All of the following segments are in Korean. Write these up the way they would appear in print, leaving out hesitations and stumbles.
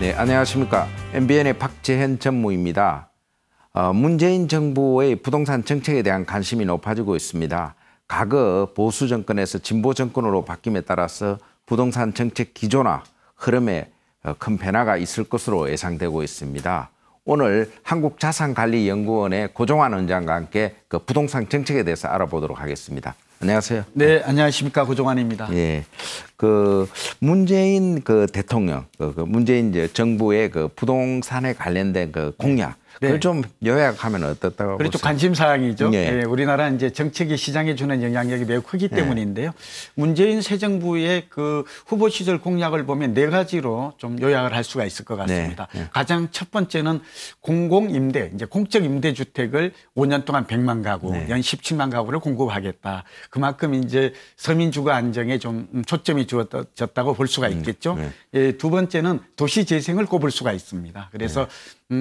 네, 안녕하십니까. MBN의 박재현 전무입니다. 문재인 정부의 부동산 정책에 대한 관심이 높아지고 있습니다. 과거 보수 정권에서 진보 정권으로 바뀜에 따라서 부동산 정책 기조나 흐름에 큰 변화가 있을 것으로 예상되고 있습니다. 오늘 한국자산관리연구원의 고종환 원장과 함께 그 부동산 정책에 대해서 알아보도록 하겠습니다. 안녕하세요. 네, 안녕하십니까. 고종환입니다. 예, 그 문재인 그 대통령, 문재인 정부의 그 부동산에 관련된 그 공약. 그걸 좀 요약하면 어떻다고 그렇죠. 보세요? 관심사항이죠. 예. 예, 우리나라 이제 정책이 시장에 주는 영향력이 매우 크기 때문인데요. 문재인 새 정부의 그 후보 시절 공약을 보면 네 가지로 좀 요약을 할 수가 있을 것 같습니다. 네. 가장 첫 번째는 공공임대, 이제 공적 임대주택을 5년 동안 100만 가구, 연 17만 가구를 공급하겠다. 그만큼 이제 서민 주거 안정에 좀 초점이 주어졌다고 볼 수가 있겠죠. 예, 두 번째는 도시 재생을 꼽을 수가 있습니다. 그래서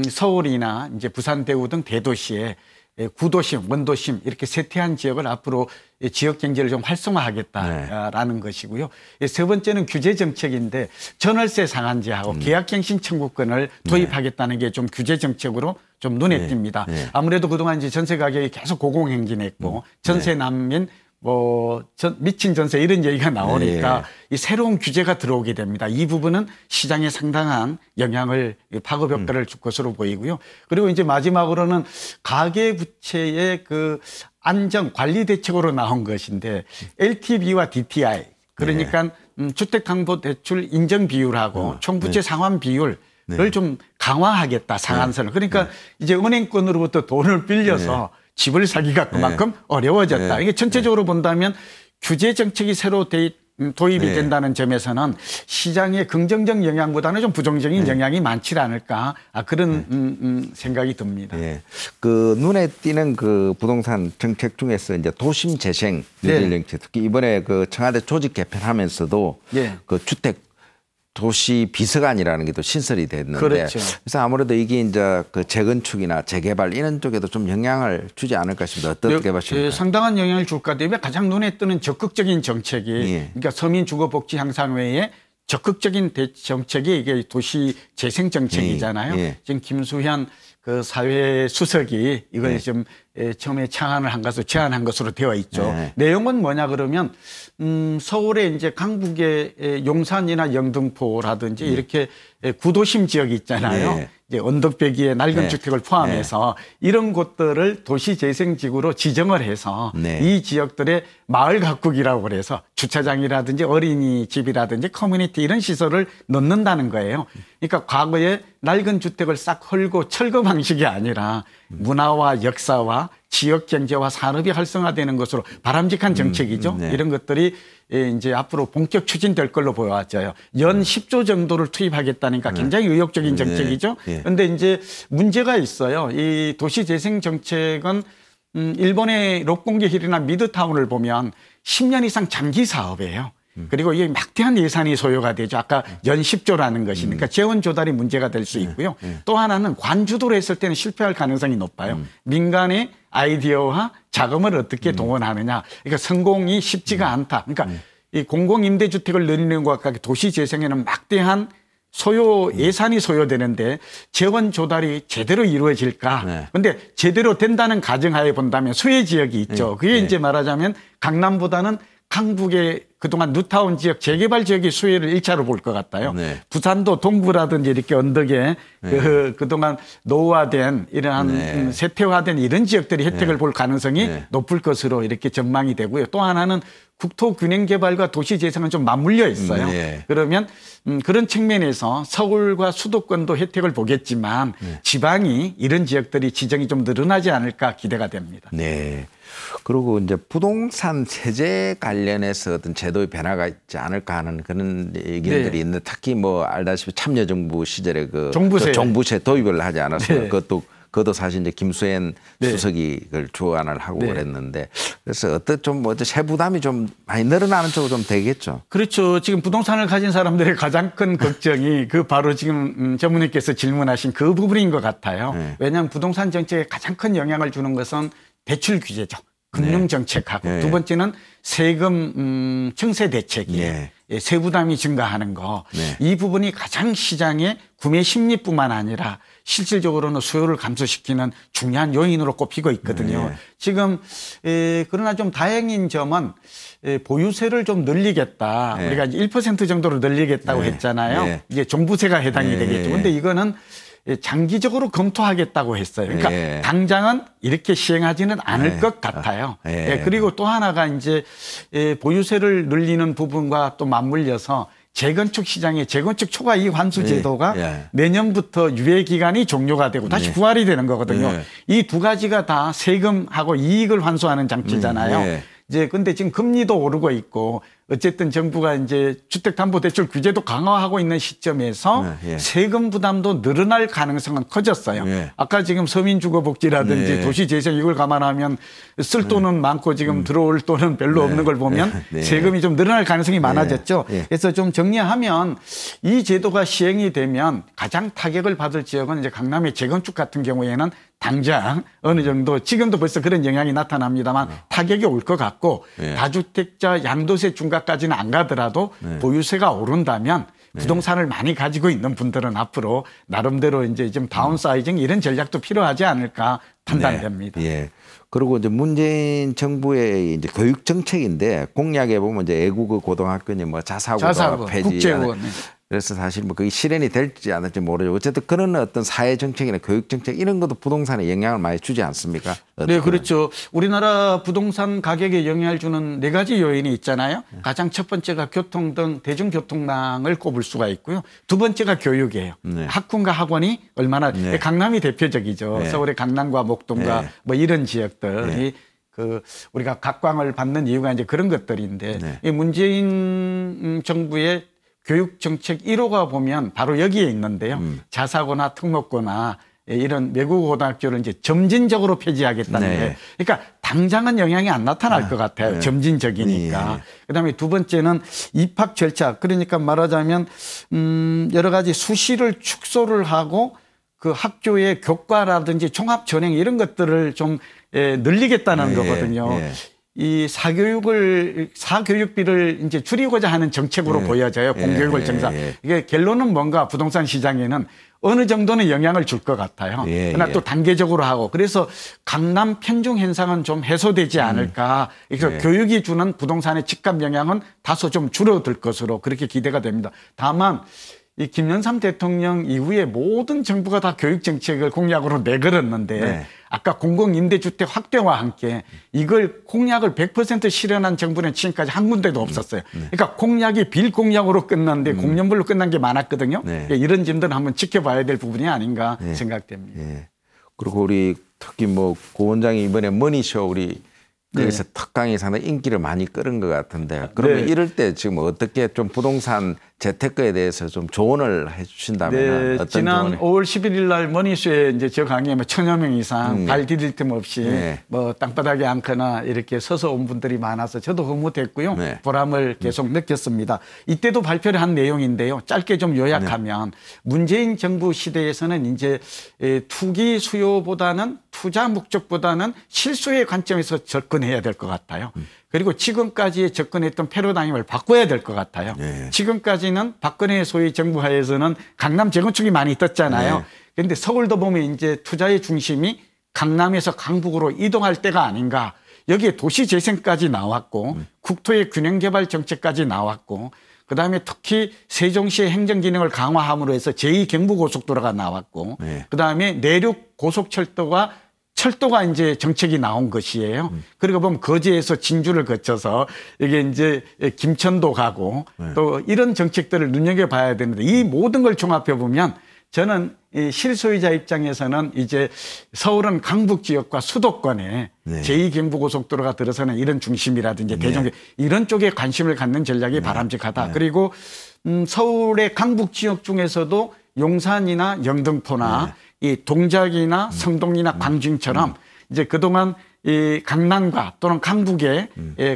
서울이나 이제 부산, 대구 등 대도시에 구도심, 원도심 이렇게 쇠퇴한 지역을 앞으로 지역 경제를 좀 활성화하겠다라는 것이고요. 세 번째는 규제 정책인데 전월세 상한제하고 계약갱신 청구권을 도입하겠다는 게 좀 규제 정책으로 좀 눈에 띕니다. 아무래도 그동안 이제 전세 가격이 계속 고공행진했고 전세 난민 미친 전세 이런 얘기가 나오니까 이 새로운 규제가 들어오게 됩니다. 이 부분은 시장에 상당한 영향을 파급 효과를 줄 것으로 보이고요. 그리고 이제 마지막으로는 가계부채의 그 안정 관리 대책으로 나온 것인데 LTV와 DTI 그러니까 주택담보대출 인정 비율하고 총부채 상환 비율을 좀 강화하겠다 상한선을. 그러니까 이제 은행권으로부터 돈을 빌려서 집을 사기가 그만큼 어려워졌다. 이게 전체적으로 본다면 규제 정책이 새로 도입이 된다는 점에서는 시장의 긍정적 영향보다는 좀 부정적인 영향이 많지 않을까 그런 생각이 듭니다. 그 눈에 띄는 그 부동산 정책 중에서 이제 도심 재생 정책, 특히 이번에 그 청와대 조직 개편하면서도 그 주택 도시 비서관이라는 게 또 신설이 됐는데 그렇죠. 그래서 아무래도 이게 이제 그 재건축이나 재개발 이런 쪽에도 좀 영향을 주지 않을까 싶습니다. 어떻게 보십니까? 상당한 영향을 줄 것 같아요. 가장 눈에 띄는 적극적인 정책이 그러니까 서민 주거복지 향상 외에 적극적인 정책이 이게 도시 재생 정책이잖아요. 지금 김수현 그 사회 수석이 이걸 좀 처음에 제안한 것으로 되어 있죠. 내용은 뭐냐 그러면 서울의 이제 강북의 용산이나 영등포라든지 이렇게 구도심 지역이 있잖아요. 이제 언덕배기에 낡은 주택을 포함해서 이런 곳들을 도시재생지구로 지정을 해서 이 지역들의 마을 가꾸기라고 그래서 주차장이라든지 어린이집이라든지 커뮤니티 이런 시설을 넣는다는 거예요. 그러니까 과거에 낡은 주택을 싹 헐고 철거 방식이 아니라 문화와 역사와 지역 경제와 산업이 활성화되는 것으로 바람직한 정책이죠. 이런 것들이 이제 앞으로 본격 추진될 걸로 보여져요. 연 10조 정도를 투입하겠다니까 굉장히 의욕적인 정책이죠. 그런데 이제 문제가 있어요. 이 도시재생 정책은 일본의 록공개힐이나 미드타운을 보면 10년 이상 장기 사업이에요. 그리고 이게 막대한 예산이 소요가 되죠. 아까 연 10조라는 것이니까 재원 조달이 문제가 될 수 있고요. 또 하나는 관주도로 했을 때는 실패할 가능성이 높아요. 민간의 아이디어와 자금을 어떻게 동원하느냐. 그러니까 성공이 쉽지가 않다. 그러니까 이 공공임대주택을 늘리는 것과 같이 도시재생에는 막대한 예산이 소요되는데 재원 조달이 제대로 이루어질까. 그런데 제대로 된다는 가정하에 본다면 소외 지역이 있죠. 그게 이제 말하자면 강남보다는 강북의 그동안 뉴타운 지역 재개발 지역의 수혜를 1차로 볼 것 같아요. 부산도 동구라든지 이렇게 언덕에 그동안 노후화된 이러한 세태화된 이런 지역들이 혜택을 볼 가능성이 높을 것으로 이렇게 전망이 되고요. 또 하나는 국토균형개발과 도시재생은 좀 맞물려 있어요. 그러면 그런 측면에서 서울과 수도권도 혜택을 보겠지만 지방이 이런 지역들이 지정이 좀 늘어나지 않을까 기대가 됩니다. 그리고 이제 부동산 세제 관련해서 어떤 제도의 변화가 있지 않을까 하는 그런 의견들이 있는데 특히 뭐 알다시피 참여정부 시절에 그 종부세 도입을 하지 않았어요. 그것도 사실 이제 김수현 수석이 그걸 주관을 하고 그랬는데 그래서 좀 세부담이 좀 많이 늘어나는 쪽으로 좀 되겠죠. 그렇죠. 지금 부동산을 가진 사람들의 가장 큰 걱정이 그 바로 지금 전무님께서 질문하신 그 부분인 것 같아요. 왜냐하면 부동산 정책에 가장 큰 영향을 주는 것은 대출 규제죠. 금융정책하고 두 번째는 세금 증세 대책이에요. 세부담이 증가하는 거. 네. 이 부분이 가장 시장의 구매 심리뿐만 아니라 실질적으로는 수요를 감소시키는 중요한 요인으로 꼽히고 있거든요. 네. 지금 그러나 좀 다행인 점은 보유세를 좀 늘리겠다. 네. 우리가 1% 정도로 늘리겠다고 네. 했잖아요. 네. 이게 종부세가 해당이 네. 되겠죠. 근데 이거는 장기적으로 검토하겠다고 했어요. 그러니까 네. 당장은 이렇게 시행하지는 않을 네. 것 같아요. 네. 그리고 또 하나가 이제 보유세를 늘리는 부분과 또 맞물려서 재건축 시장의 재건축 초과 이익 환수 제도가 내년부터 유예 기간이 종료가 되고 다시 부활이 되는 거거든요. 이 두 가지가 다 세금하고 이익을 환수하는 장치잖아요. 이제 근데 지금 금리도 오르고 있고 어쨌든 정부가 이제 주택담보대출 규제도 강화하고 있는 시점에서 세금 부담도 늘어날 가능성은 커졌어요. 아까 지금 서민주거복지라든지 도시재생 이걸 감안하면 쓸 돈은 많고 지금 들어올 돈은 별로 없는 걸 보면 세금이 좀 늘어날 가능성이 많아졌죠. 그래서 좀 정리하면 이 제도가 시행이 되면 가장 타격을 받을 지역은 이제 강남의 재건축 같은 경우에는 당장 어느 정도 지금도 벌써 그런 영향이 나타납니다만 타격이 올 것 같고 다주택자 양도세 중과까지는 안 가더라도 보유세가 오른다면 부동산을 많이 가지고 있는 분들은 앞으로 나름대로 이제 좀 다운사이징 이런 전략도 필요하지 않을까 판단됩니다. 예. 그리고 이제 문재인 정부의 이제 교육 정책인데 공약에 보면 이제 애국어 고등학교니 뭐 자사고 폐지, 국제고. 그래서 사실 뭐 그게 실현이 될지 않을지 모르죠. 어쨌든 그런 어떤 사회 정책이나 교육 정책 이런 것도 부동산에 영향을 많이 주지 않습니까? 네, 그렇죠. 우리나라 부동산 가격에 영향을 주는 네 가지 요인이 있잖아요. 가장 첫 번째가 교통 등 대중교통망을 꼽을 수가 있고요. 두 번째가 교육이에요. 학군과 학원이 얼마나 강남이 대표적이죠. 서울의 강남과 목동과 뭐 이런 지역들이 그 우리가 각광을 받는 이유가 이제 그런 것들인데 이 문재인 정부의 교육 정책 1호가 보면 바로 여기에 있는데요. 자사고나 특목고나 이런 외국어 고등학교를 이제 점진적으로 폐지하겠다는 거예요. 그러니까 당장은 영향이 안 나타날 것 같아요. 점진적이니까. 그다음에 두 번째는 입학 절차. 그러니까 말하자면 여러 가지 수시를 축소를 하고 그 학교의 교과라든지 종합 전형 이런 것들을 좀 늘리겠다는 거거든요. 이 사교육비를 이제 줄이고자 하는 정책으로 보여져요. 공교육을 정상. 이게 결론은 뭔가 부동산 시장에는 어느 정도는 영향을 줄 것 같아요. 그러나 또 단계적으로 하고. 그래서 강남 편중 현상은 좀 해소되지 않을까. 그래서 교육이 주는 부동산의 집값 영향은 다소 좀 줄어들 것으로 그렇게 기대가 됩니다. 다만 이 김영삼 대통령 이후에 모든 정부가 다 교육 정책을 공약으로 내걸었는데 아까 공공임대주택 확대와 함께 이걸 공약을 100% 실현한 정부는 지금까지 한 군데도 없었어요. 그러니까 공약이 빌공약으로 끝났는데 공연별로 끝난 게 많았거든요. 이런 점들은 한번 지켜봐야 될 부분이 아닌가 생각됩니다. 그리고 우리 특히 뭐 고 원장이 이번에 머니쇼 우리 그래서 특강이 상당히 인기를 많이 끌은 것 같은데 그러면 이럴 때 지금 어떻게 좀 부동산 재테크에 대해서 좀 조언을 해 주신다면 어떤 지난 5월 11일 날 머니쇼에 이제 저 강의에 1000여 명 이상 발 디딜 틈 없이 뭐 땅바닥에 앉거나 이렇게 서서 온 분들이 많아서 저도 흐뭇했고요. 보람을 계속 느꼈습니다. 이때도 발표를 한 내용인데요. 짧게 좀 요약하면 문재인 정부 시대에서는 이제 투기 수요보다는 투자 목적보다는 실수의 관점에서 접근해야 될 것 같아요. 그리고 지금까지 접근했던 패러다임을 바꿔야 될 것 같아요. 지금까지는 박근혜 소위 정부 하에서는 강남 재건축이 많이 떴잖아요. 그런데 서울도 보면 이제 투자의 중심이 강남에서 강북으로 이동할 때가 아닌가. 여기에 도시재생까지 나왔고 국토의 균형개발 정책까지 나왔고 그다음에 특히 세종시의 행정기능을 강화함으로 해서 제2경부고속도로가 나왔고 그다음에 내륙 고속철도가 철도가 이제 정책이 나온 것이에요. 그리고 보면 거제에서 진주를 거쳐서 이게 이제 김천도 가고 또 이런 정책들을 눈여겨봐야 되는데 이 모든 걸 종합해 보면 저는 이 실소유자 입장에서는 이제 서울은 강북 지역과 수도권에 제2경부고속도로가 들어서는 이런 중심이라든지 대중 이런 쪽에 관심을 갖는 전략이 바람직하다. 그리고 서울의 강북 지역 중에서도 용산이나 영등포나 이 동작이나 성동이나 광진처럼 이제 그동안 이 강남과 또는 강북에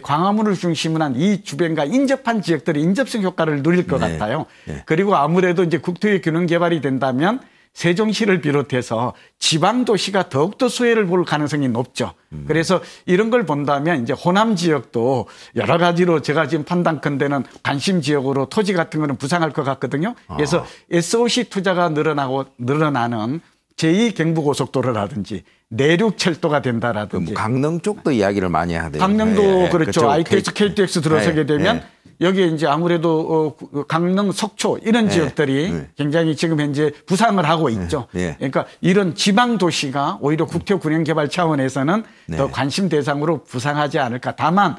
광화문을 중심으로 한 이 주변과 인접한 지역들이 인접성 효과를 누릴 것 같아요. 그리고 아무래도 이제 국토의 균형 개발이 된다면 세종시를 비롯해서 지방 도시가 더욱더 수혜를 볼 가능성이 높죠. 그래서 이런 걸 본다면 이제 호남 지역도 여러 가지로 제가 지금 판단컨대는 관심 지역으로 토지 같은 거는 부상할 것 같거든요. 그래서 SOC 투자가 늘어나는 제2경부고속도로라든지 내륙철도가 된다라든지. 강릉 쪽도 이야기를 많이 하대요. 강릉도 그렇죠. ITX, KTX 들어서게 되면 여기에 이제 아무래도 강릉, 속초 이런 지역들이 굉장히 지금 현재 부상을 하고 있죠. 그러니까 이런 지방 도시가 오히려 국토 균형 개발 차원에서는 더 관심 대상으로 부상하지 않을까. 다만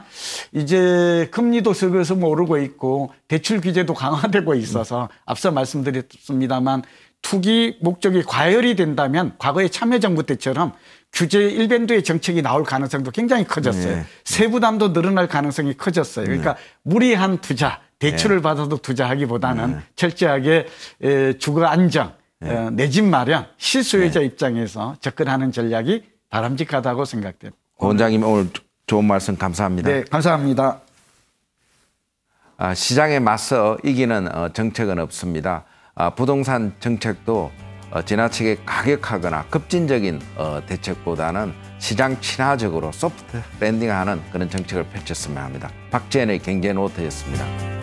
이제 금리도 서서히 오르고 있고 대출 규제도 강화되고 있어서 앞서 말씀드렸습니다만 투기 목적이 과열이 된다면 과거의 참여정부 때처럼 규제 일변도의 정책이 나올 가능성도 굉장히 커졌어요. 세부담도 늘어날 가능성이 커졌어요. 그러니까 무리한 투자, 대출을 받아도 투자하기보다는 철저하게 주거 안정, 내 집 마련, 실소유자 입장에서 접근하는 전략이 바람직하다고 생각됩니다. 원장님 오늘 좋은 말씀 감사합니다. 네, 감사합니다. 시장에 맞서 이기는 정책은 없습니다. 부동산 정책도 지나치게 가격하거나 급진적인 대책보다는 시장 친화적으로 소프트 랜딩하는 그런 정책을 펼쳤으면 합니다. 박지현의 경제노트였습니다.